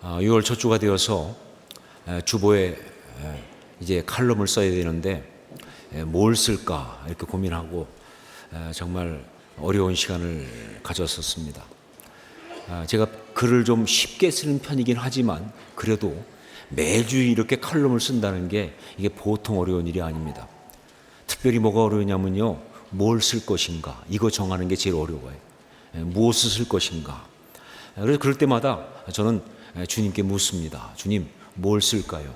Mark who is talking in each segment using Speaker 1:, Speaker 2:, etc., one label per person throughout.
Speaker 1: 6월 첫 주가 되어서 주보에 이제 칼럼을 써야 되는데 뭘 쓸까 이렇게 고민하고 정말 어려운 시간을 가졌었습니다. 제가 글을 좀 쉽게 쓰는 편이긴 하지만 그래도 매주 이렇게 칼럼을 쓴다는 게 이게 보통 어려운 일이 아닙니다. 특별히 뭐가 어려우냐면요, 뭘 쓸 것인가 이거 정하는 게 제일 어려워요. 무엇을 쓸 것인가. 그래서 그럴 때마다 저는 주님께 묻습니다. 주님, 뭘 쓸까요?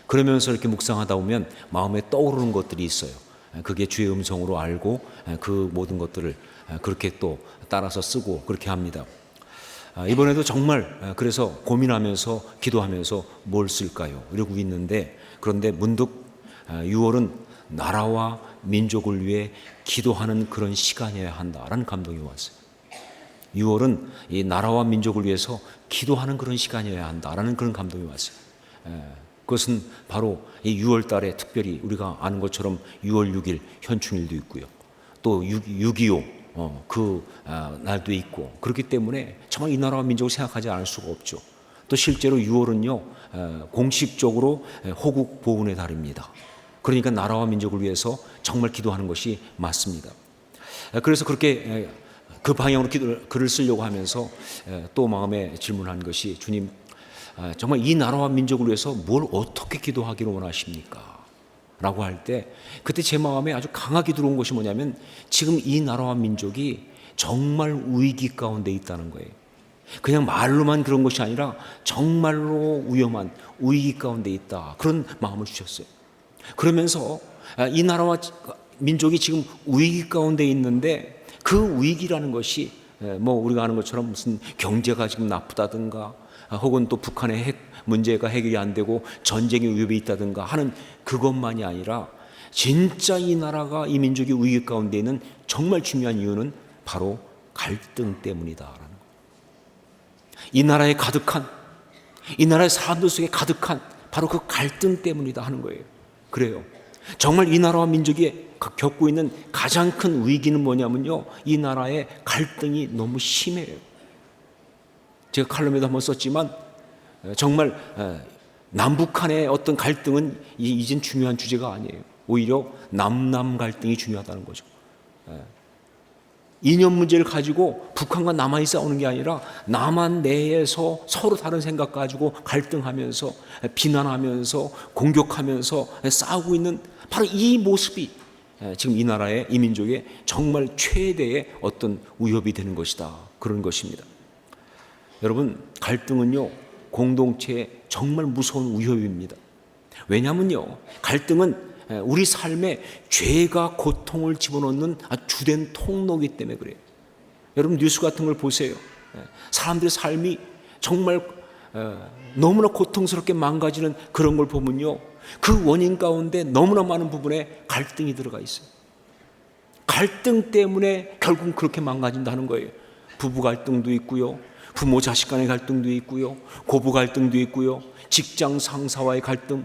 Speaker 1: 그러면서 이렇게 묵상하다 보면 마음에 떠오르는 것들이 있어요. 그게 주의 음성으로 알고 그 모든 것들을 그렇게 또 따라서 쓰고 그렇게 합니다. 이번에도 정말 그래서 고민하면서 기도하면서 뭘 쓸까요? 이러고 있는데, 그런데 문득 6월은 나라와 민족을 위해 기도하는 그런 시간이어야 한다라는 감동이 왔어요. 6월은 이 나라와 민족을 위해서 기도하는 그런 시간이어야 한다라는 그런 감동이 왔어요. 그것은 바로 이 6월 달에 특별히 우리가 아는 것처럼 6월 6일 현충일도 있고요. 또 6.25 날도 있고, 그렇기 때문에 정말 이 나라와 민족을 생각하지 않을 수가 없죠. 또 실제로 6월은요 공식적으로 호국 보훈의 달입니다. 그러니까 나라와 민족을 위해서 정말 기도하는 것이 맞습니다. 그래서 그렇게 그 방향으로 글을 쓰려고 하면서 또 마음에 질문한 것이, 주님, 정말 이 나라와 민족을 위해서 뭘 어떻게 기도하기를 원하십니까? 라고 할 때 그때 제 마음에 아주 강하게 들어온 것이 뭐냐면, 지금 이 나라와 민족이 정말 위기 가운데 있다는 거예요. 그냥 말로만 그런 것이 아니라 정말로 위험한 위기 가운데 있다, 그런 마음을 주셨어요. 그러면서 이 나라와 민족이 지금 위기 가운데 있는데, 그 위기라는 것이 뭐 우리가 아는 것처럼 무슨 경제가 지금 나쁘다든가 혹은 또 북한의 핵 문제가 해결이 안 되고 전쟁의 위협이 있다든가 하는 그것만이 아니라, 진짜 이 나라가, 이 민족이 위기 가운데 있는 정말 중요한 이유는 바로 갈등 때문이다라는 거예요. 이 나라에 가득한, 이 나라의 사람들 속에 가득한 바로 그 갈등 때문이다 하는 거예요. 그래요. 정말 이 나라와 민족이 겪고 있는 가장 큰 위기는 뭐냐면요, 이 나라의 갈등이 너무 심해요. 제가 칼럼에도 한번 썼지만 정말 남북 간의 어떤 갈등은 이젠 중요한 주제가 아니에요. 오히려 남남 갈등이 중요하다는 거죠. 이념 문제를 가지고 북한과 남한이 싸우는 게 아니라 남한 내에서 서로 다른 생각 가지고 갈등하면서 비난하면서 공격하면서 싸우고 있는 바로 이 모습이 지금 이 나라의, 이 민족의 정말 최대의 어떤 위협이 되는 것이다, 그런 것입니다. 여러분, 갈등은요 공동체의 정말 무서운 위협입니다. 왜냐하면요, 갈등은 우리 삶에 죄가 고통을 집어넣는 주된 통로이기 때문에 그래요. 여러분, 뉴스 같은 걸 보세요. 사람들의 삶이 정말 너무나 고통스럽게 망가지는 그런 걸 보면요, 그 원인 가운데 너무나 많은 부분에 갈등이 들어가 있어요. 갈등 때문에 결국 그렇게 망가진다는 거예요. 부부 갈등도 있고요, 부모 자식 간의 갈등도 있고요, 고부 갈등도 있고요, 직장 상사와의 갈등,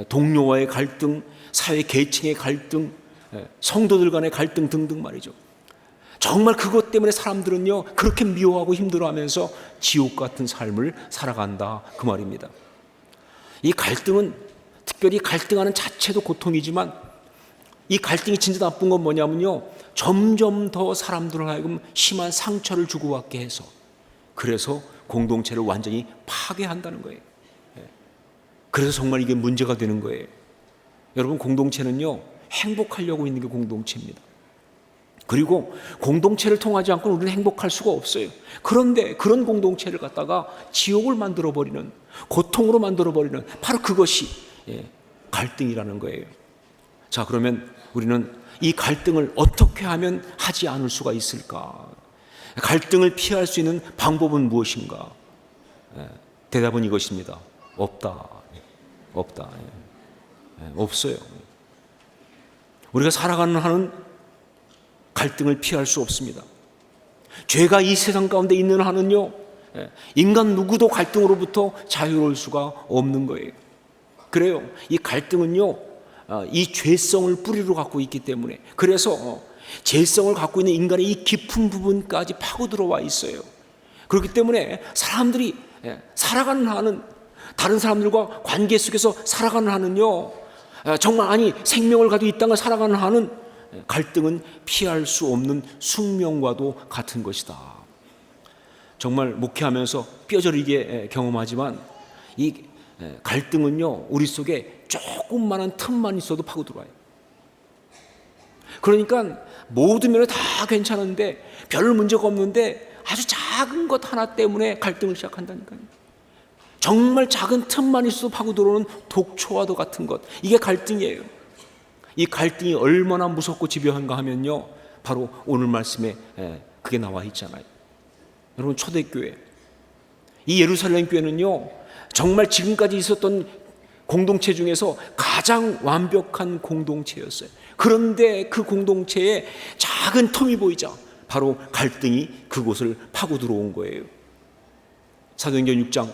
Speaker 1: 동료와의 갈등, 사회 계층의 갈등, 성도들 간의 갈등 등등 말이죠. 정말 그것 때문에 사람들은요 그렇게 미워하고 힘들어하면서 지옥 같은 삶을 살아간다, 그 말입니다. 이 갈등은, 특별히 갈등하는 자체도 고통이지만 이 갈등이 진짜 나쁜 건 뭐냐면요, 점점 더 사람들을 하여금 심한 상처를 주고받게 해서, 그래서 공동체를 완전히 파괴한다는 거예요. 그래서 정말 이게 문제가 되는 거예요. 여러분, 공동체는요 행복하려고 있는 게 공동체입니다. 그리고 공동체를 통하지 않고 우리는 행복할 수가 없어요. 그런데 그런 공동체를 갖다가 지옥을 만들어버리는, 고통으로 만들어버리는 바로 그것이 갈등이라는 거예요. 자, 그러면 우리는 이 갈등을 어떻게 하면 하지 않을 수가 있을까? 갈등을 피할 수 있는 방법은 무엇인가? 대답은 이것입니다. 없다. 없어요. 우리가 살아가는 한은 갈등을 피할 수 없습니다. 죄가 이 세상 가운데 있는 한은요, 인간 누구도 갈등으로부터 자유로울 수가 없는 거예요. 그래요. 이 갈등은요, 이 죄성을 뿌리로 갖고 있기 때문에, 그래서 죄성을 갖고 있는 인간의 이 깊은 부분까지 파고 들어와 있어요. 그렇기 때문에 사람들이 살아가는 한은, 다른 사람들과 관계 속에서 살아가는 한은요, 정말 생명을 가지고 이 땅을 살아가는 한은 갈등은 피할 수 없는 숙명과도 같은 것이다. 정말 목회하면서 뼈저리게 경험하지만 이 갈등은요, 우리 속에 조금만한 틈만 있어도 파고 들어와요. 그러니까 모든 면에 다 괜찮은데, 별 문제가 없는데 아주 작은 것 하나 때문에 갈등을 시작한다니까요. 정말 작은 틈만 있어도 파고 들어오는 독초와도 같은 것, 이게 갈등이에요. 이 갈등이 얼마나 무섭고 집요한가 하면요, 바로 오늘 말씀에 그게 나와 있잖아요. 여러분, 초대교회, 이 예루살렘 교회는요, 정말 지금까지 있었던 공동체 중에서 가장 완벽한 공동체였어요. 그런데 그 공동체에 작은 틈이 보이자 바로 갈등이 그곳을 파고 들어온 거예요. 사도행전 6장,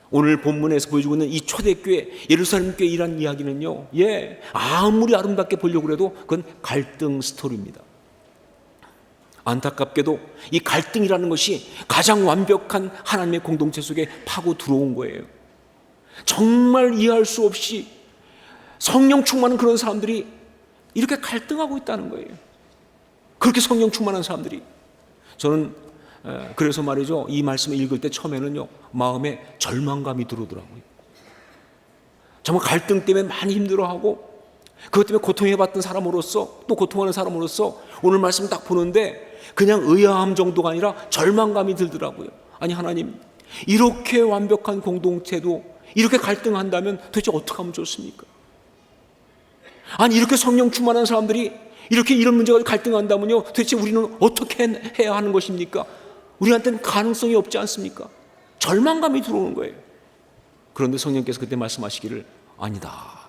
Speaker 1: 오늘 본문에서 보여주고 있는 이 초대교회, 예루살렘 교회이란 이야기는요, 아무리 아름답게 보려고 해도 그건 갈등 스토리입니다. 안타깝게도 이 갈등이라는 것이 가장 완벽한 하나님의 공동체 속에 파고 들어온 거예요. 정말 이해할 수 없이 성령 충만한 그런 사람들이 이렇게 갈등하고 있다는 거예요. 그렇게 성령 충만한 사람들이. 저는 그래서 말이죠, 이 말씀을 읽을 때 처음에는요, 마음에 절망감이 들어오더라고요. 정말 갈등 때문에 많이 힘들어하고 그것 때문에 고통해봤던 사람으로서, 또 고통하는 사람으로서 오늘 말씀 딱 보는데 그냥 의아함 정도가 아니라 절망감이 들더라고요. 아니, 하나님, 이렇게 완벽한 공동체도 이렇게 갈등한다면 도대체 어떻게 하면 좋습니까? 아니, 이렇게 성령 충만한 사람들이 이렇게 이런 문제가 갈등한다면요, 도대체 우리는 어떻게 해야 하는 것입니까? 우리한테는 가능성이 없지 않습니까? 절망감이 들어오는 거예요. 그런데 성령께서 그때 말씀하시기를, 아니다,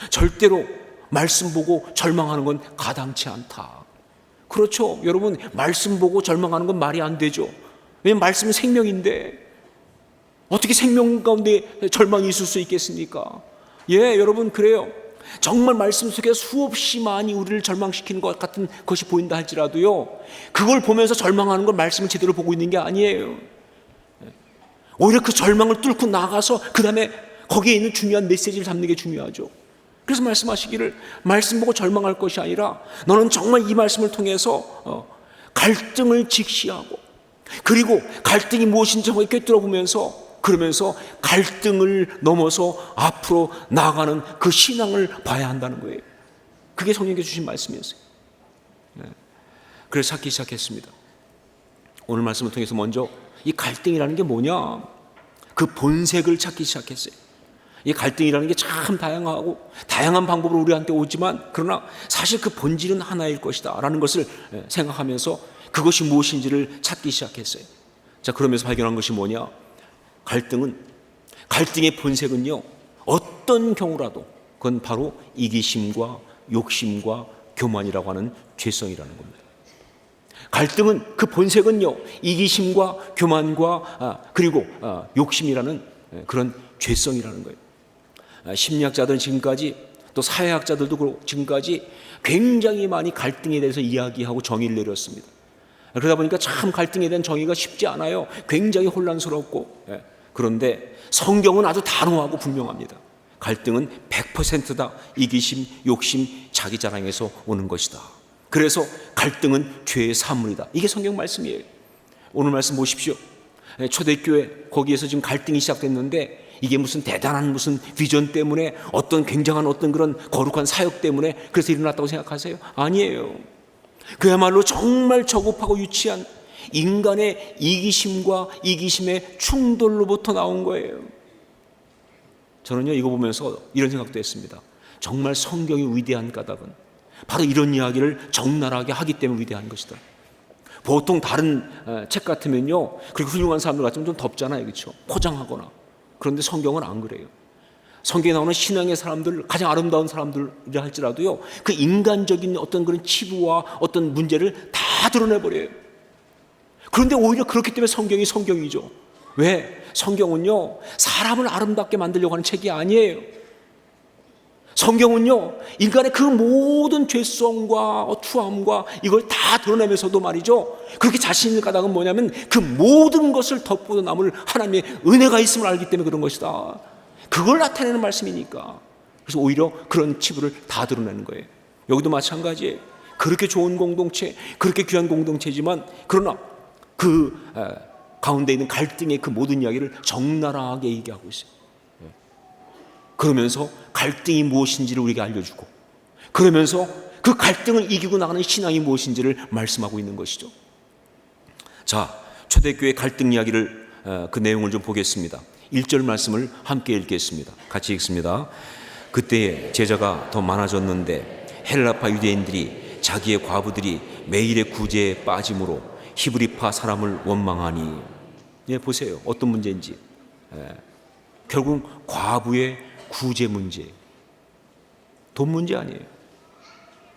Speaker 1: 절대로 말씀 보고 절망하는 건 가당치 않다. 그렇죠, 여러분, 말씀 보고 절망하는 건 말이 안 되죠. 왜냐하면 말씀은 생명인데 어떻게 생명 가운데 절망이 있을 수 있겠습니까? 여러분, 그래요. 정말 말씀 속에 수없이 많이 우리를 절망시키는 것 같은 것이 보인다 할지라도요, 그걸 보면서 절망하는 건 말씀을 제대로 보고 있는 게 아니에요. 오히려 그 절망을 뚫고 나가서 그 다음에 거기에 있는 중요한 메시지를 잡는 게 중요하죠. 그래서 말씀하시기를, 말씀 보고 절망할 것이 아니라 너는 정말 이 말씀을 통해서 갈등을 직시하고, 그리고 갈등이 무엇인지 정말 꿰뚫어보면서, 그러면서 갈등을 넘어서 앞으로 나아가는 그 신앙을 봐야 한다는 거예요. 그게 성령께서 주신 말씀이었어요. 그래서 찾기 시작했습니다. 오늘 말씀을 통해서 먼저 이 갈등이라는 게 뭐냐, 그 본색을 찾기 시작했어요. 이 갈등이라는 게 참 다양하고 다양한 방법으로 우리한테 오지만, 그러나 사실 그 본질은 하나일 것이다 라는 것을 생각하면서 그것이 무엇인지를 찾기 시작했어요. 자, 그러면서 발견한 것이 뭐냐, 갈등의 본색은요, 어떤 경우라도 그건 바로 이기심과 욕심과 교만이라고 하는 죄성이라는 겁니다. 갈등은 그 본색은요, 이기심과 교만과 그리고 욕심이라는 그런 죄성이라는 거예요. 심리학자들은 지금까지, 또 사회학자들도 지금까지 굉장히 많이 갈등에 대해서 이야기하고 정의를 내렸습니다. 그러다 보니까 참 갈등에 대한 정의가 쉽지 않아요. 굉장히 혼란스럽고. 그런데 성경은 아주 단호하고 분명합니다. 갈등은 100%다 이기심, 욕심, 자기 자랑에서 오는 것이다. 그래서 갈등은 죄의 산물이다. 이게 성경 말씀이에요. 오늘 말씀 보십시오. 초대교회, 거기에서 지금 갈등이 시작됐는데, 이게 무슨 대단한 무슨 비전 때문에, 어떤 굉장한 어떤 그런 거룩한 사역 때문에 그래서 일어났다고 생각하세요? 아니에요. 그야말로 정말 저급하고 유치한 인간의 이기심과 이기심의 충돌로부터 나온 거예요. 저는요, 이거 보면서 이런 생각도 했습니다. 정말 성경이 위대한 까닭은 바로 이런 이야기를 적나라하게 하기 때문에 위대한 것이다. 보통 다른 책 같으면요, 그리고 훌륭한 사람들 같으면 좀 덥잖아요, 그렇죠? 포장하거나. 그런데 성경은 안 그래요. 성경에 나오는 신앙의 사람들, 가장 아름다운 사람들이라 할지라도요, 그 인간적인 어떤 그런 치부와 어떤 문제를 다 드러내버려요. 그런데 오히려 그렇기 때문에 성경이 성경이죠. 왜? 성경은요, 사람을 아름답게 만들려고 하는 책이 아니에요. 성경은요, 인간의 그 모든 죄성과 추함과 이걸 다 드러내면서도 말이죠, 그렇게 자신 있는 까닭은 뭐냐면 그 모든 것을 덮고 남을 하나님의 은혜가 있음을 알기 때문에 그런 것이다. 그걸 나타내는 말씀이니까. 그래서 오히려 그런 치부를 다 드러내는 거예요. 여기도 마찬가지예요. 그렇게 좋은 공동체, 그렇게 귀한 공동체지만 그러나 그 가운데 있는 갈등의 그 모든 이야기를 적나라하게 얘기하고 있어요. 그러면서 갈등이 무엇인지를 우리에게 알려주고, 그러면서 그 갈등을 이기고 나가는 신앙이 무엇인지를 말씀하고 있는 것이죠. 자, 초대교회 갈등 이야기를 그 내용을 좀 보겠습니다. 1절 말씀을 함께 읽겠습니다. 같이 읽습니다. 그때 제자가 더 많아졌는데 헬라파 유대인들이 자기의 과부들이 매일의 구제에 빠짐으로 히브리파 사람을 원망하니. 예, 보세요. 어떤 문제인지. 결국 과부의 구제 문제, 돈 문제 아니에요.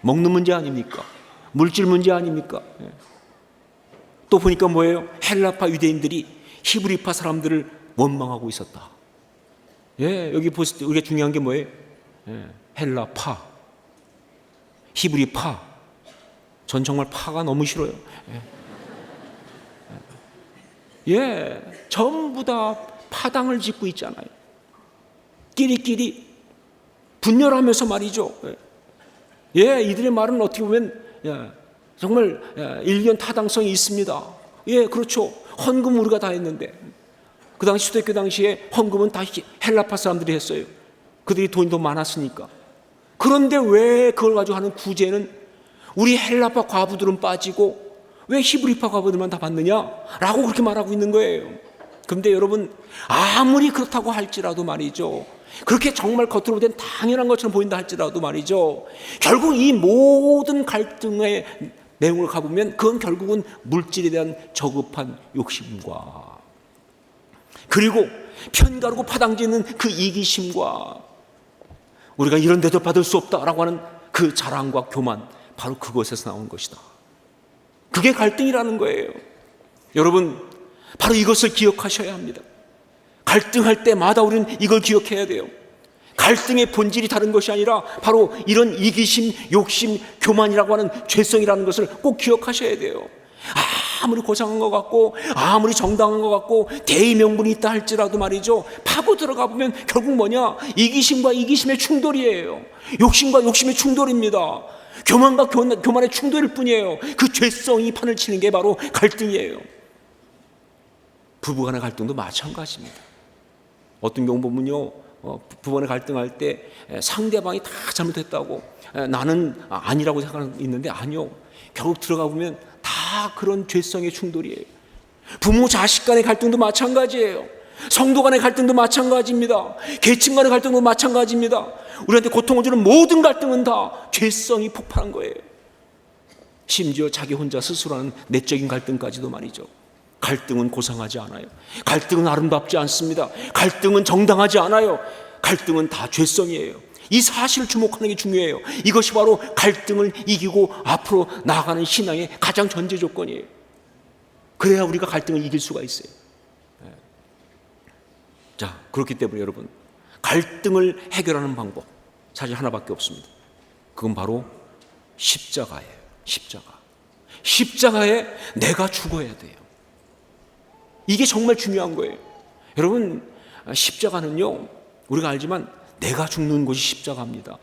Speaker 1: 먹는 문제 아닙니까? 물질 문제 아닙니까? 또 보니까 뭐예요? 헬라파 유대인들이 히브리파 사람들을 원망하고 있었다. 예, 여기 보실 때 우리가 중요한 게 뭐예요? 헬라파, 히브리파. 전 정말 파가 너무 싫어요. 예, 전부 다 파당을 짓고 있잖아요. 끼리끼리 분열하면서 말이죠. 예, 이들의 말은 어떻게 보면 정말 일견 타당성이 있습니다. 예, 그렇죠. 헌금 우리가 다 했는데 그 당시 초대교회 당시에 헌금은 다 헬라파 사람들이 했어요. 그들이 돈이 더 많았으니까. 그런데 왜 그걸 가지고 하는 구제는 우리 헬라파 과부들은 빠지고 왜 히브리파 과부들만 다 받느냐라고 그렇게 말하고 있는 거예요. 그런데 여러분, 아무리 그렇다고 할지라도 말이죠, 그렇게 정말 겉으로 볼 땐 당연한 것처럼 보인다 할지라도 말이죠, 결국 이 모든 갈등의 내용을 가보면 그건 결국은 물질에 대한 저급한 욕심과, 그리고 편가르고 파당지는 그 이기심과, 우리가 이런 데도 받을 수 없다라고 하는 그 자랑과 교만, 바로 그것에서 나온 것이다. 그게 갈등이라는 거예요. 여러분, 바로 이것을 기억하셔야 합니다. 갈등할 때마다 우리는 이걸 기억해야 돼요. 갈등의 본질이 다른 것이 아니라 바로 이런 이기심, 욕심, 교만이라고 하는 죄성이라는 것을 꼭 기억하셔야 돼요. 아무리 고상한 것 같고 아무리 정당한 것 같고 대의 명분이 있다 할지라도 말이죠, 파고 들어가 보면 결국 뭐냐? 이기심과 이기심의 충돌이에요. 욕심과 욕심의 충돌입니다. 교만과 교만의 충돌일 뿐이에요. 그 죄성이 판을 치는 게 바로 갈등이에요. 부부간의 갈등도 마찬가지입니다. 어떤 경우 보면요, 부부간의 갈등할 때 상대방이 다 잘못했다고 나는 아니라고 생각하는 있는데 아니요. 결국 들어가 보면 다 그런 죄성의 충돌이에요. 부모 자식 간의 갈등도 마찬가지예요. 성도 간의 갈등도 마찬가지입니다. 계층 간의 갈등도 마찬가지입니다. 우리한테 고통을 주는 모든 갈등은 다 죄성이 폭발한 거예요. 심지어 자기 혼자 스스로 하는 내적인 갈등까지도 말이죠. 갈등은 고상하지 않아요. 갈등은 아름답지 않습니다. 갈등은 정당하지 않아요. 갈등은 다 죄성이에요. 이 사실을 주목하는 게 중요해요. 이것이 바로 갈등을 이기고 앞으로 나아가는 신앙의 가장 전제 조건이에요. 그래야 우리가 갈등을 이길 수가 있어요. 자, 그렇기 때문에 여러분, 갈등을 해결하는 방법 사실 하나밖에 없습니다. 그건 바로 십자가예요. 십자가에 내가 죽어야 돼요. 이게 정말 중요한 거예요. 여러분, 십자가는요, 우리가 알지만 내가 죽는 것이 십자가입니다.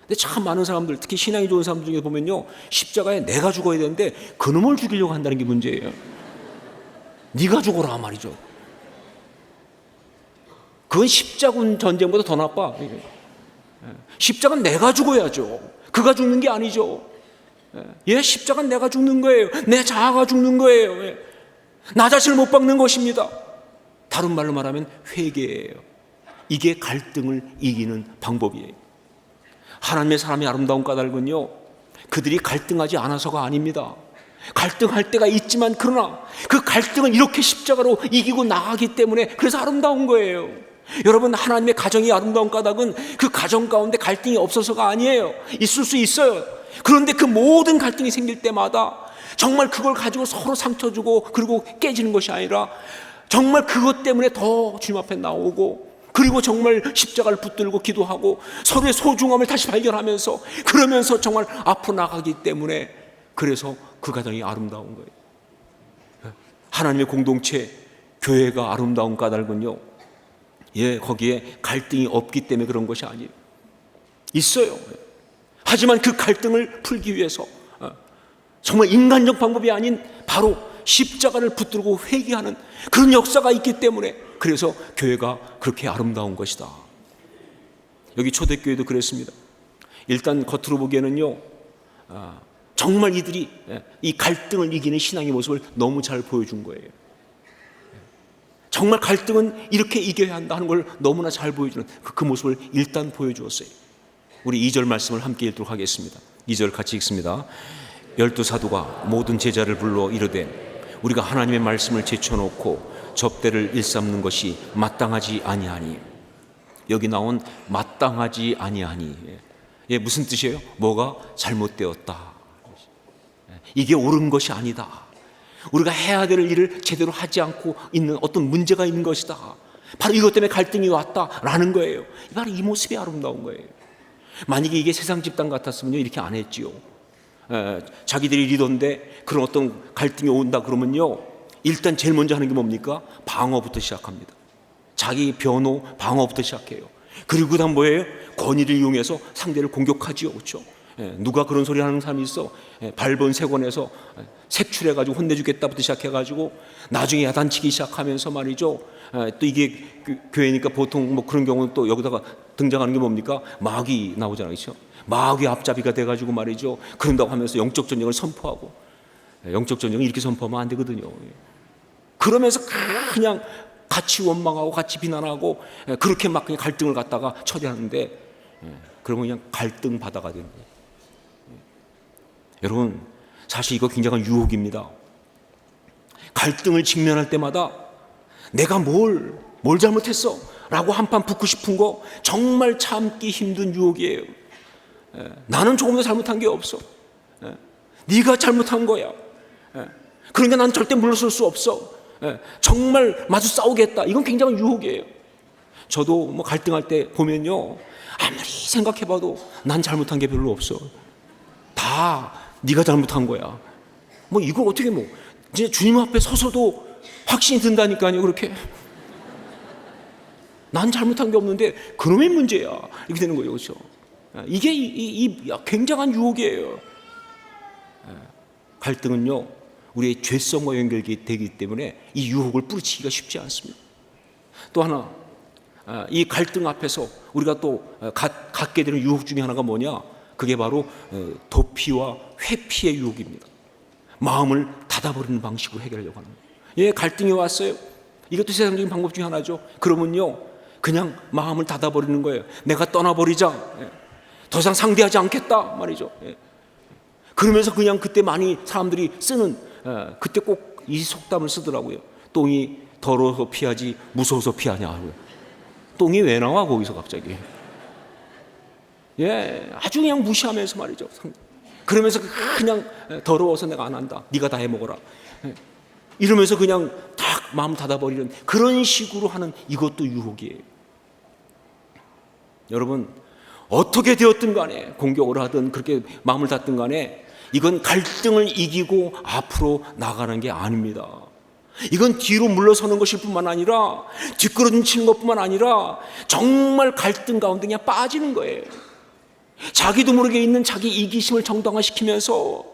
Speaker 1: 근데 참 많은 사람들, 특히 신앙이 좋은 사람들 중에 보면요, 십자가에 내가 죽어야 되는데 그놈을 죽이려고 한다는 게 문제예요. 네가 죽어라 말이죠. 그건 십자군 전쟁보다 더 나빠. 십자가는 내가 죽어야죠. 그가 죽는 게 아니죠. 예, 십자가는 내가 죽는 거예요. 내 자아가 죽는 거예요. 나 자신을 못 박는 것입니다. 다른 말로 말하면 회개예요. 이게 갈등을 이기는 방법이에요. 하나님의 사람의 아름다운 까닭은요, 그들이 갈등하지 않아서가 아닙니다. 갈등할 때가 있지만 그러나 그 갈등을 이렇게 십자가로 이기고 나가기 때문에 그래서 아름다운 거예요. 여러분, 하나님의 가정이 아름다운 까닭은 그 가정 가운데 갈등이 없어서가 아니에요. 있을 수 있어요. 그런데 그 모든 갈등이 생길 때마다 정말 그걸 가지고 서로 상처 주고 그리고 깨지는 것이 아니라 정말 그것 때문에 더 주님 앞에 나오고 그리고 정말 십자가를 붙들고 기도하고 서로의 소중함을 다시 발견하면서 그러면서 정말 앞으로 나가기 때문에 그래서 그 가정이 아름다운 거예요. 하나님의 공동체, 교회가 아름다운 까닭은요, 거기에 갈등이 없기 때문에 그런 것이 아니에요. 있어요. 하지만 그 갈등을 풀기 위해서 정말 인간적 방법이 아닌 바로 십자가를 붙들고 회개하는 그런 역사가 있기 때문에 그래서 교회가 그렇게 아름다운 것이다. 여기 초대교회도 그랬습니다. 일단 겉으로 보기에는요, 정말 이들이 이 갈등을 이기는 신앙의 모습을 너무 잘 보여준 거예요. 정말 갈등은 이렇게 이겨야 한다 하는 걸 너무나 잘 보여주는 그 모습을 일단 보여주었어요. 우리 2절 말씀을 함께 읽도록 하겠습니다. 2절 같이 읽습니다. 12사도가 모든 제자를 불러 이르되 우리가 하나님의 말씀을 제쳐놓고 접대를 일삼는 것이 마땅하지 아니하니. 여기 나온 마땅하지 아니하니, 무슨 뜻이에요? 뭐가 잘못되었다, 이게 옳은 것이 아니다, 우리가 해야 될 일을 제대로 하지 않고 있는 어떤 문제가 있는 것이다, 바로 이것 때문에 갈등이 왔다라는 거예요. 바로 이 모습이 아름다운 거예요. 만약에 이게 세상 집단 같았으면요, 이렇게 안 했지요. 자기들이 리더인데 그런 어떤 갈등이 온다 그러면요, 일단 제일 먼저 하는 게 뭡니까? 방어부터 시작합니다. 자기 변호, 방어부터 시작해요. 그리고 그다음 뭐예요? 권위를 이용해서 상대를 공격하지요. 그렇죠? 누가 그런 소리 하는 사람이 있어? 발본 세권에서 색출해가지고 혼내주겠다부터 시작해가지고 나중에 야단치기 시작하면서 말이죠. 또 이게 교회니까 보통 뭐 그런 경우는 또 여기다가 등장하는 게 뭡니까? 마귀 나오잖아요. 그렇죠? 마귀 앞잡이가 돼가지고 말이죠. 그런다고 하면서 영적 전쟁을 선포하고, 영적 전쟁을 이렇게 선포하면 안 되거든요. 그러면서 그냥 같이 원망하고 같이 비난하고 그렇게 막 그냥 갈등을 갖다가 처리하는데, 그러면 그냥 갈등 바다가 되는 거예요. 여러분, 사실 이거 굉장한 유혹입니다. 갈등을 직면할 때마다 내가 뭘 잘못했어 라고 한판 붙고 싶은 거 정말 참기 힘든 유혹이에요. 나는 조금도 잘못한 게 없어, 네가 잘못한 거야, 그러니까 난 절대 물러설 수 없어, 정말 마주 싸우겠다. 이건 굉장한 유혹이에요. 저도 뭐 갈등할 때 보면요, 아무리 생각해봐도 난 잘못한 게 별로 없어, 다 네가 잘못한 거야. 뭐 이거 어떻게 뭐 이제 주님 앞에 서서도 확신이 든다니까요. 그렇게 난 잘못한 게 없는데 그놈의 문제야, 이렇게 되는 거예요. 그렇죠? 이게 이 굉장한 유혹이에요. 갈등은요, 우리의 죄성과 연결되기 때문에 이 유혹을 뿌리치기가 쉽지 않습니다. 또 하나, 이 갈등 앞에서 우리가 또 갖게 되는 유혹 중에 하나가 뭐냐? 그게 바로 도피와 회피의 유혹입니다. 마음을 닫아버리는 방식으로 해결하려고 하는 거예요. 갈등이 왔어요. 이것도 세상적인 방법 중에 하나죠. 그러면요, 그냥 마음을 닫아버리는 거예요. 내가 떠나버리자, 더 이상 상대하지 않겠다 말이죠. 그러면서 그냥 그때 많이 사람들이 쓰는, 그때 꼭 이 속담을 쓰더라고요. 똥이 더러워서 피하지 무서워서 피하냐 하고요. 똥이 왜 나와 거기서 갑자기? 아주 그냥 무시하면서 말이죠. 그러면서 그냥 더러워서 내가 안 한다, 네가 다 해먹어라, 이러면서 그냥 딱 마음 닫아버리는 그런 식으로 하는 이것도 유혹이에요. 여러분, 어떻게 되었든 간에 공격을 하든 그렇게 마음을 닫든 간에 이건 갈등을 이기고 앞으로 나가는 게 아닙니다. 이건 뒤로 물러서는 것일 뿐만 아니라 뒷걸음치는 것뿐만 아니라 정말 갈등 가운데 그냥 빠지는 거예요. 자기도 모르게 있는 자기 이기심을 정당화시키면서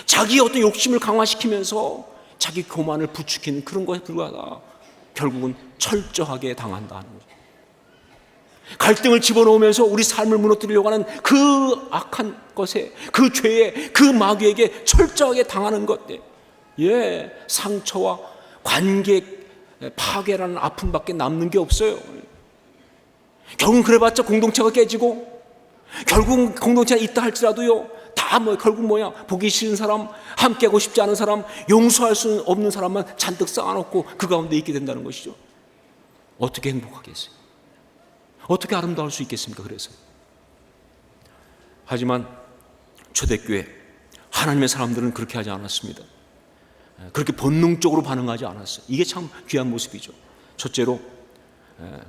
Speaker 1: 자기의 어떤 욕심을 강화시키면서 자기 교만을 부추기는 그런 것에 불과하다. 결국은 철저하게 당한다는 거죠. 갈등을 집어넣으면서 우리 삶을 무너뜨리려고 하는 그 악한 것에, 그 죄에, 그 마귀에게 철저하게 당하는 것, 상처와 관계 파괴라는 아픔밖에 남는 게 없어요. 결국은 그래봤자 공동체가 깨지고, 결국 공동체가 있다 할지라도요, 다 결국 보기 싫은 사람, 함께하고 싶지 않은 사람, 용서할 수 없는 사람만 잔뜩 쌓아놓고 그 가운데 있게 된다는 것이죠. 어떻게 행복하겠어요? 어떻게 아름다울 수 있겠습니까? 그래서 하지만 초대교회 하나님의 사람들은 그렇게 하지 않았습니다. 그렇게 본능적으로 반응하지 않았어요. 이게 참 귀한 모습이죠. 첫째로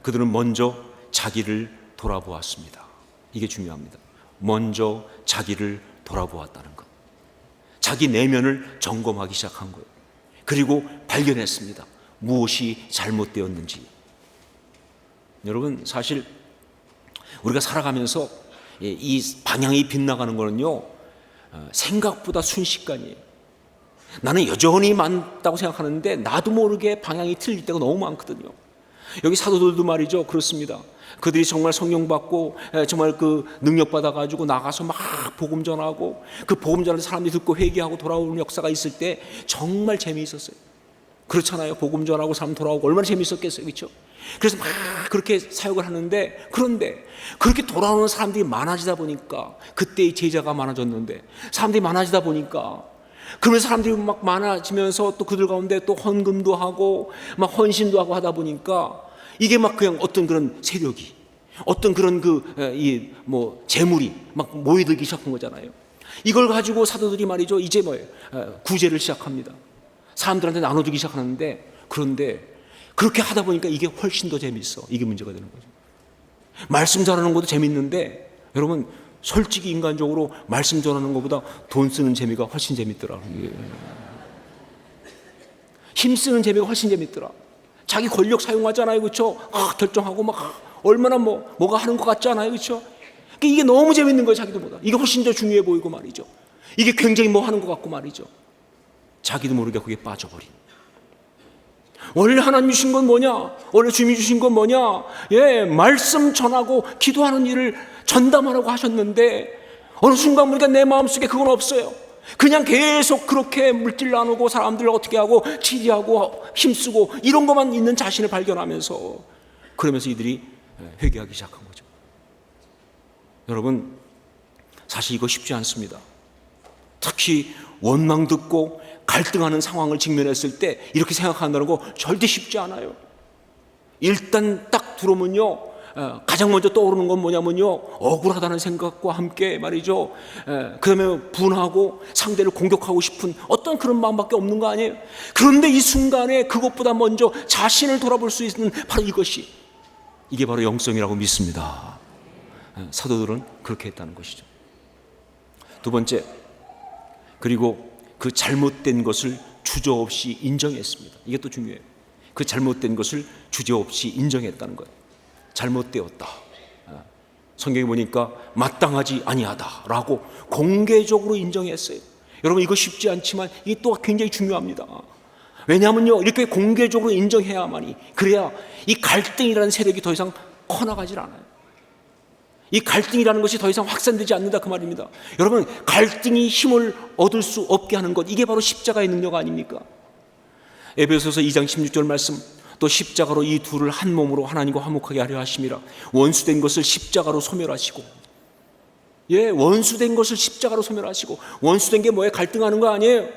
Speaker 1: 그들은 먼저 자기를 돌아보았습니다. 이게 중요합니다. 먼저 자기를 돌아보았다는 것. 자기 내면을 점검하기 시작한 거예요. 그리고 발견했습니다. 무엇이 잘못되었는지. 여러분, 사실 우리가 살아가면서 이 방향이 빗나가는 거는요, 생각보다 순식간이에요. 나는 여전히 많다고 생각하는데 나도 모르게 방향이 틀릴 때가 너무 많거든요. 여기 사도들도 말이죠, 그렇습니다. 그들이 정말 성령 받고 정말 그 능력 받아가지고 나가서 막 복음 전하고, 그 복음 전하는 사람들이 듣고 회개하고 돌아오는 역사가 있을 때 정말 재미있었어요. 그렇잖아요. 복음 전하고 사람 돌아오고 얼마나 재미있었겠어요, 그렇죠? 그래서 막 그렇게 사역을 하는데, 그런데 그렇게 돌아오는 사람들이 많아지다 보니까, 그때의 제자가 많아졌는데 사람들이 많아지다 보니까, 그러면 사람들이 막 많아지면서 또 그들 가운데 또 헌금도 하고 막 헌신도 하고 하다 보니까 이게 막 그냥 어떤 그런 세력이, 어떤 그런 재물이 막 모여들기 시작한 거잖아요. 이걸 가지고 사도들이 말이죠, 이제 구제를 시작합니다. 사람들한테 나눠주기 시작하는데, 그런데 그렇게 하다 보니까 이게 훨씬 더 재밌어. 이게 문제가 되는 거죠. 말씀 전하는 것도 재밌는데, 여러분 솔직히 인간적으로 말씀 전하는 것보다 돈 쓰는 재미가 훨씬 재밌더라고요. 힘 쓰는 재미가 훨씬 재밌더라. 자기 권력 사용하잖아요, 그렇죠? 결정하고 막 얼마나 뭐가 하는 것 같지 않아요, 그렇죠? 이게 너무 재밌는 거예요, 자기도보다. 이게 훨씬 더 중요해 보이고 말이죠. 이게 굉장히 뭐 하는 것 같고 말이죠. 자기도 모르게 거기에 빠져버린. 원래 하나님 주신 건 뭐냐? 원래 주님이 주신 건 뭐냐? 말씀 전하고 기도하는 일을 전담하라고 하셨는데, 어느 순간 보니까 내 마음속에 그건 없어요. 그냥 계속 그렇게 물질 나누고 사람들을 어떻게 하고 치리하고 힘쓰고 이런 것만 있는 자신을 발견하면서, 그러면서 이들이 회개하기 시작한 거죠. 여러분, 사실 이거 쉽지 않습니다. 특히 원망 듣고 갈등하는 상황을 직면했을 때 이렇게 생각한다는 거 절대 쉽지 않아요. 일단 딱 들어오면요, 가장 먼저 떠오르는 건 뭐냐면요, 억울하다는 생각과 함께 말이죠, 그다음에 분하고 상대를 공격하고 싶은 어떤 그런 마음밖에 없는 거 아니에요. 그런데 이 순간에 그것보다 먼저 자신을 돌아볼 수 있는 바로 이것이, 이게 바로 영성이라고 믿습니다. 사도들은 그렇게 했다는 것이죠. 두 번째, 그리고 그 잘못된 것을 주저없이 인정했습니다. 이게 또 중요해요. 그 잘못된 것을 주저없이 인정했다는 거예요. 잘못되었다. 성경에 보니까 마땅하지 아니하다라고 공개적으로 인정했어요. 여러분, 이거 쉽지 않지만 이게 또 굉장히 중요합니다. 왜냐하면요, 이렇게 공개적으로 인정해야만이, 그래야 이 갈등이라는 세력이 더 이상 커나가질 않아요. 이 갈등이라는 것이 더 이상 확산되지 않는다, 그 말입니다. 여러분, 갈등이 힘을 얻을 수 없게 하는 것, 이게 바로 십자가의 능력 아닙니까? 에베소서 2장 16절 말씀, 또 십자가로 이 둘을 한 몸으로 하나님과 화목하게 하려 하심이라. 원수된 것을 십자가로 소멸하시고, 원수된 것을 십자가로 소멸하시고. 원수된 게 뭐예요? 갈등하는 거 아니에요?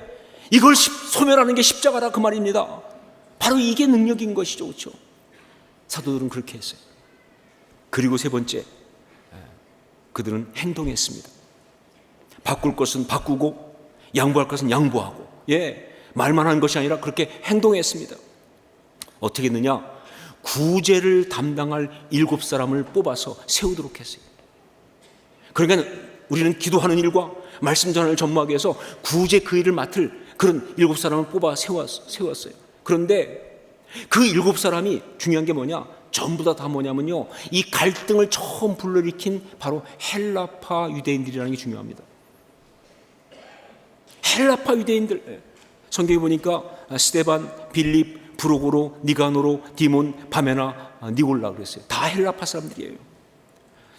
Speaker 1: 이걸 소멸하는 게 십자가라, 그 말입니다. 바로 이게 능력인 것이죠, 그렇죠? 사도들은 그렇게 했어요. 그리고 세 번째, 그들은 행동했습니다. 바꿀 것은 바꾸고 양보할 것은 양보하고, 말만 한 것이 아니라 그렇게 행동했습니다. 어떻게 했느냐? 구제를 담당할 7사람을 뽑아서 세우도록 했어요. 그러니까 우리는 기도하는 일과 말씀 전하는 일을 전무하기 위해서 구제 그 일을 맡을 그런 7사람을 뽑아 세웠어요. 그런데 그 7사람이 중요한 게 뭐냐? 전부 다 뭐냐면요, 이 갈등을 처음 불러일으킨 바로 헬라파 유대인들이라는 게 중요합니다. 헬라파 유대인들. 성경에 보니까 스데반, 빌립, 브로고로, 니가노로, 디몬, 바메나, 니골라 그랬어요. 다 헬라파 사람들이에요.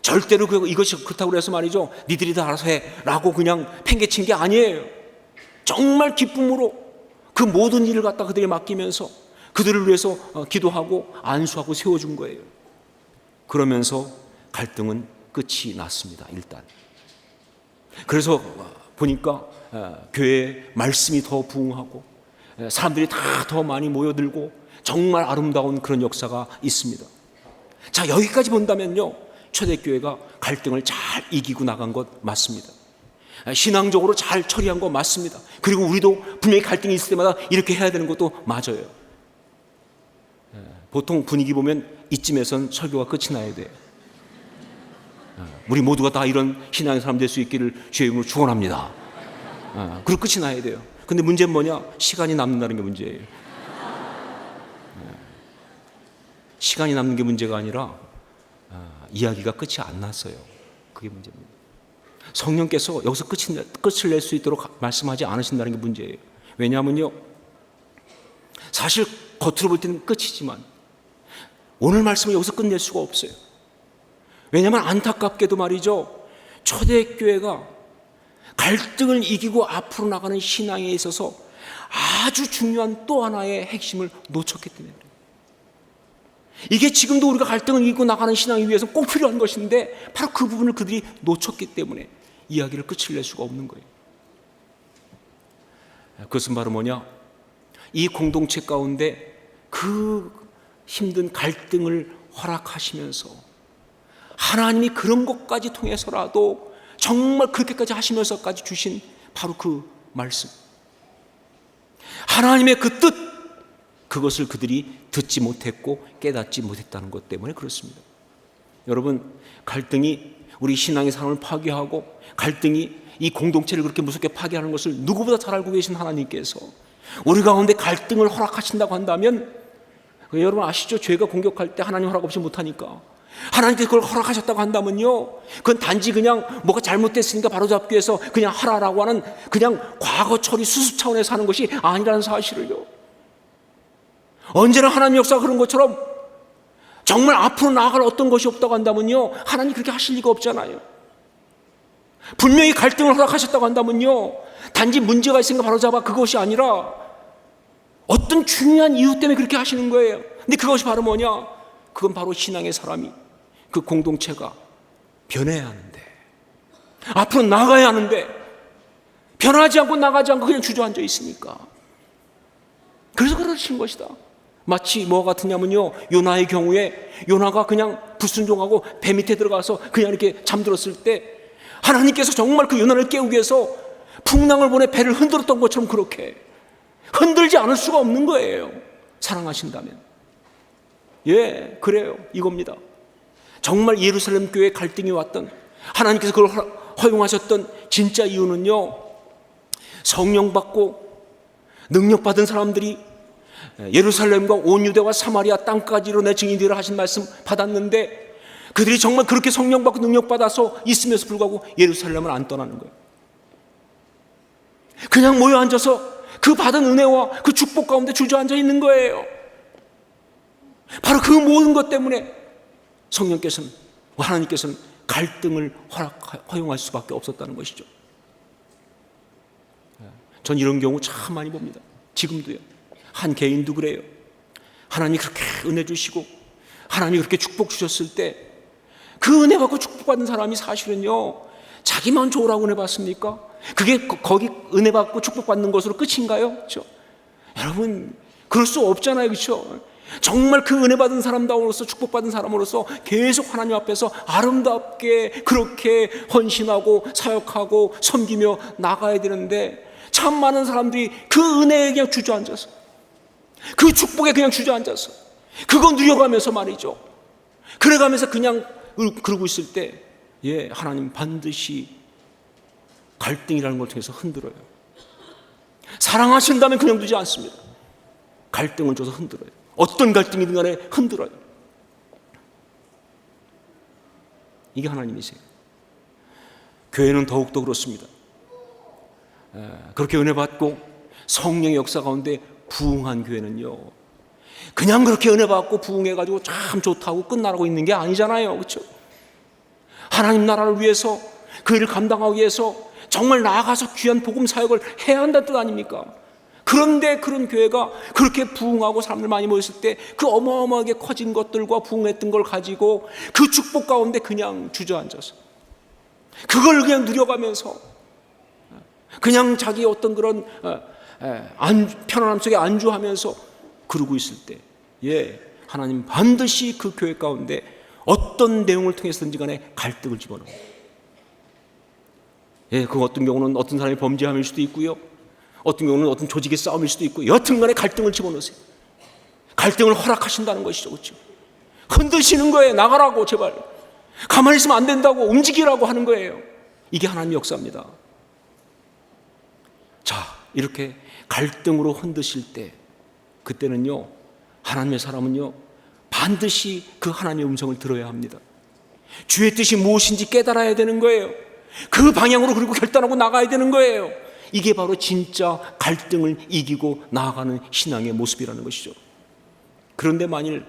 Speaker 1: 절대로 이것이 그렇다고 해서 말이죠, 니들이 다 알아서 해 라고 그냥 팽개친 게 아니에요. 정말 기쁨으로 그 모든 일을 갖다 그들에 맡기면서 그들을 위해서 기도하고 안수하고 세워준 거예요. 그러면서 갈등은 끝이 났습니다, 일단. 그래서 보니까 교회에 말씀이 더 부흥하고 사람들이 다 더 많이 모여들고 정말 아름다운 그런 역사가 있습니다. 자, 여기까지 본다면요, 초대교회가 갈등을 잘 이기고 나간 것 맞습니다. 신앙적으로 잘 처리한 것 맞습니다. 그리고 우리도 분명히 갈등이 있을 때마다 이렇게 해야 되는 것도 맞아요.
Speaker 2: 보통 분위기 보면 이쯤에선 설교가 끝이 나야 돼요. 우리 모두가 다 이런 신앙의 사람 될 수 있기를 주의 이름으로 축원합니다. 그리고 끝이 나야 돼요. 근데 문제는 뭐냐? 시간이 남는다는 게 문제예요. 시간이 남는 게 문제가 아니라 이야기가 끝이 안 났어요. 그게 문제입니다. 성령께서 여기서 끝을 낼 수 있도록 말씀하지 않으신다는 게 문제예요. 왜냐하면요, 사실 겉으로 볼 때는 끝이지만 오늘 말씀을 여기서 끝낼 수가 없어요. 왜냐하면 안타깝게도 말이죠, 초대교회가 갈등을 이기고 앞으로 나가는 신앙에 있어서 아주 중요한 또 하나의 핵심을 놓쳤기 때문에 그래요. 이게 지금도 우리가 갈등을 이기고 나가는 신앙에 위해서 꼭 필요한 것인데 바로 그 부분을 그들이 놓쳤기 때문에 이야기를 끝을 낼 수가 없는 거예요. 그것은 바로 뭐냐? 이 공동체 가운데 그 힘든 갈등을 허락하시면서 하나님이 그런 것까지 통해서라도 정말 그렇게까지 하시면서까지 주신 바로 그 말씀, 하나님의 그 뜻, 그것을 그들이 듣지 못했고 깨닫지 못했다는 것 때문에 그렇습니다. 여러분, 갈등이 우리 신앙의 삶을 파괴하고 갈등이 이 공동체를 그렇게 무섭게 파괴하는 것을 누구보다 잘 알고 계신 하나님께서 우리 가운데 갈등을 허락하신다고 한다면, 여러분 아시죠? 죄가 공격할 때 하나님 허락 없이 못하니까 하나님께서 그걸 허락하셨다고 한다면요, 그건 단지 그냥 뭐가 잘못됐으니까 바로잡기 위해서 그냥 하라라고 하는 그냥 과거 처리 수습 차원에서 하는 것이 아니라는 사실을요, 언제나 하나님 역사가 그런 것처럼 정말 앞으로 나아갈 어떤 것이 없다고 한다면요, 하나님 그렇게 하실 리가 없잖아요. 분명히 갈등을 허락하셨다고 한다면요, 단지 문제가 있으니까 바로잡아 그것이 아니라 어떤 중요한 이유 때문에 그렇게 하시는 거예요. 근데 그것이 바로 뭐냐? 그건 바로 신앙의 사람이, 그 공동체가 변해야 하는데, 앞으로 나가야 하는데 변하지 않고 나가지 않고 그냥 주저앉아 있으니까, 그래서 그러신 것이다. 마치 뭐가 같으냐면요, 요나의 경우에 요나가 그냥 불순종하고 배 밑에 들어가서 그냥 이렇게 잠들었을 때 하나님께서 정말 그 요나를 깨우기 위해서 풍랑을 보내 배를 흔들었던 것처럼 그렇게 흔들지 않을 수가 없는 거예요. 사랑하신다면. 예, 그래요. 이겁니다. 정말 예루살렘 교회에 갈등이 왔던, 하나님께서 그걸 허용하셨던 진짜 이유는요, 성령 받고 능력 받은 사람들이 예루살렘과 온 유대와 사마리아 땅까지로 내 증인되라 하신 말씀 받았는데, 그들이 정말 그렇게 성령 받고 능력 받아서 있음에도 불구하고 예루살렘을 안 떠나는 거예요. 그냥 모여 앉아서 그 받은 은혜와 그 축복 가운데 주저앉아 있는 거예요. 바로 그 모든 것 때문에 성령께서는, 하나님께서는 갈등을 허용할 수밖에 없었다는 것이죠. 전 이런 경우 참 많이 봅니다. 지금도요. 한 개인도 그래요. 하나님이 그렇게 은혜 주시고 하나님이 그렇게 축복 주셨을 때 그 은혜 받고 축복받은 사람이 사실은요, 자기만 좋으라고 은혜 받습니까? 그게 거기 은혜 받고 축복받는 것으로 끝인가요? 그렇죠? 여러분, 그럴 수 없잖아요. 그렇죠? 정말 그 은혜 받은 사람다움으로서, 축복받은 사람으로서 계속 하나님 앞에서 아름답게 그렇게 헌신하고 사역하고 섬기며 나가야 되는데, 참 많은 사람들이 그 은혜에 그냥 주저앉아서, 그 축복에 그냥 주저앉아서 그거 누려가면서 말이죠, 그래가면서 그냥 그러고 있을 때, 예, 하나님 반드시 갈등이라는 걸 통해서 흔들어요. 사랑하신다면 그냥 두지 않습니다. 갈등을 줘서 흔들어요. 어떤 갈등이든 간에 흔들어요. 이게 하나님이세요. 교회는 더욱더 그렇습니다. 그렇게 은혜 받고 성령의 역사 가운데 부흥한 교회는요, 그냥 그렇게 은혜 받고 부흥해가지고 참 좋다고 끝나라고 있는 게 아니잖아요. 그렇죠? 하나님 나라를 위해서, 그 일을 감당하기 위해서 정말 나아가서 귀한 복음 사역을 해야 한다는 뜻 아닙니까? 그런데 그런 교회가 그렇게 부흥하고 사람들 많이 모였을 때 그 어마어마하게 커진 것들과 부흥했던 걸 가지고 그 축복 가운데 그냥 주저앉아서 그걸 그냥 누려가면서 그냥 자기 어떤 그런 편안함 속에 안주하면서 그러고 있을 때, 예, 하나님 반드시 그 교회 가운데 어떤 내용을 통해서든지 간에 갈등을 집어넣어요. 예, 그 어떤 경우는 어떤 사람이 범죄함일 수도 있고요, 어떤 경우는 어떤 조직의 싸움일 수도 있고, 여튼 간에 갈등을 집어넣으세요. 갈등을 허락하신다는 것이죠. 그렇죠? 흔드시는 거예요. 나가라고 제발. 가만히 있으면 안 된다고 움직이라고 하는 거예요. 이게 하나님의 역사입니다. 자, 이렇게 갈등으로 흔드실 때 그때는요 하나님의 사람은요 반드시 그 하나님의 음성을 들어야 합니다. 주의 뜻이 무엇인지 깨달아야 되는 거예요. 그 방향으로 그리고 결단하고 나가야 되는 거예요. 이게 바로 진짜 갈등을 이기고 나아가는 신앙의 모습이라는 것이죠. 그런데 만일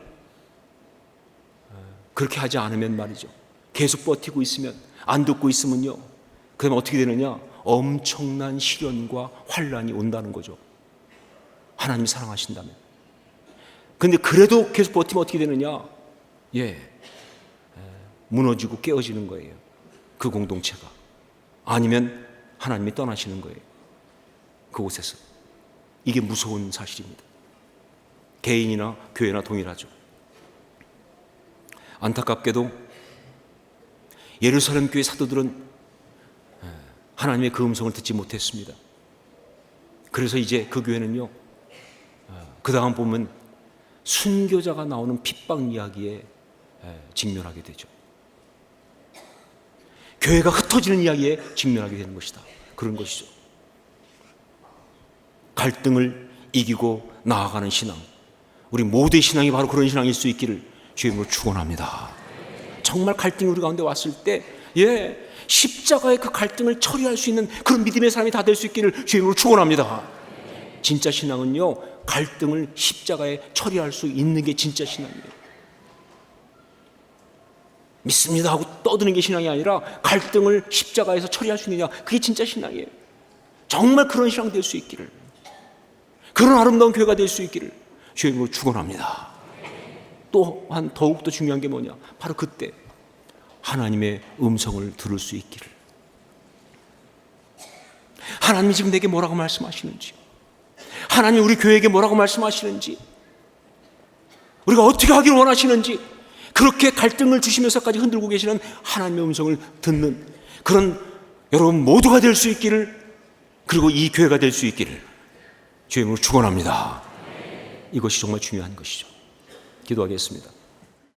Speaker 2: 그렇게 하지 않으면 말이죠, 계속 버티고 있으면, 안 듣고 있으면요, 그러면 어떻게 되느냐? 엄청난 시련과 환란이 온다는 거죠. 하나님이 사랑하신다면. 근데 그래도 계속 버티면 어떻게 되느냐? 무너지고 깨어지는 거예요. 그 공동체가. 아니면 하나님이 떠나시는 거예요. 그곳에서. 이게 무서운 사실입니다. 개인이나 교회나 동일하죠. 안타깝게도 예루살렘 교회 사도들은 하나님의 그 음성을 듣지 못했습니다. 그래서 이제 그 교회는요, 그 다음 보면 순교자가 나오는 핍박 이야기에 직면하게 되죠. 교회가 흩어지는 이야기에 직면하게 되는 것이다. 그런 것이죠. 갈등을 이기고 나아가는 신앙, 우리 모두의 신앙이 바로 그런 신앙일 수 있기를 주의 이름으로 축원합니다. 정말 갈등이 우리 가운데 왔을 때 십자가의 그 갈등을 처리할 수 있는 그런 믿음의 사람이 다 될 수 있기를 주의 이름으로 축원합니다. 진짜 신앙은요, 갈등을 십자가에 처리할 수 있는 게 진짜 신앙이에요. 믿습니다 하고 떠드는 게 신앙이 아니라 갈등을 십자가에서 처리할 수 있느냐, 그게 진짜 신앙이에요. 정말 그런 신앙 될 수 있기를, 그런 아름다운 교회가 될 수 있기를 주의 이름으로 축원합니다. 또한 더욱더 중요한 게 뭐냐, 바로 그때 하나님의 음성을 들을 수 있기를. 하나님이 지금 내게 뭐라고 말씀하시는지, 하나님 우리 교회에게 뭐라고 말씀하시는지, 우리가 어떻게 하기를 원하시는지, 그렇게 갈등을 주시면서까지 흔들고 계시는 하나님의 음성을 듣는 그런 여러분 모두가 될 수 있기를, 그리고 이 교회가 될 수 있기를 주의 이름으로 축원합니다. 이것이 정말 중요한 것이죠. 기도하겠습니다.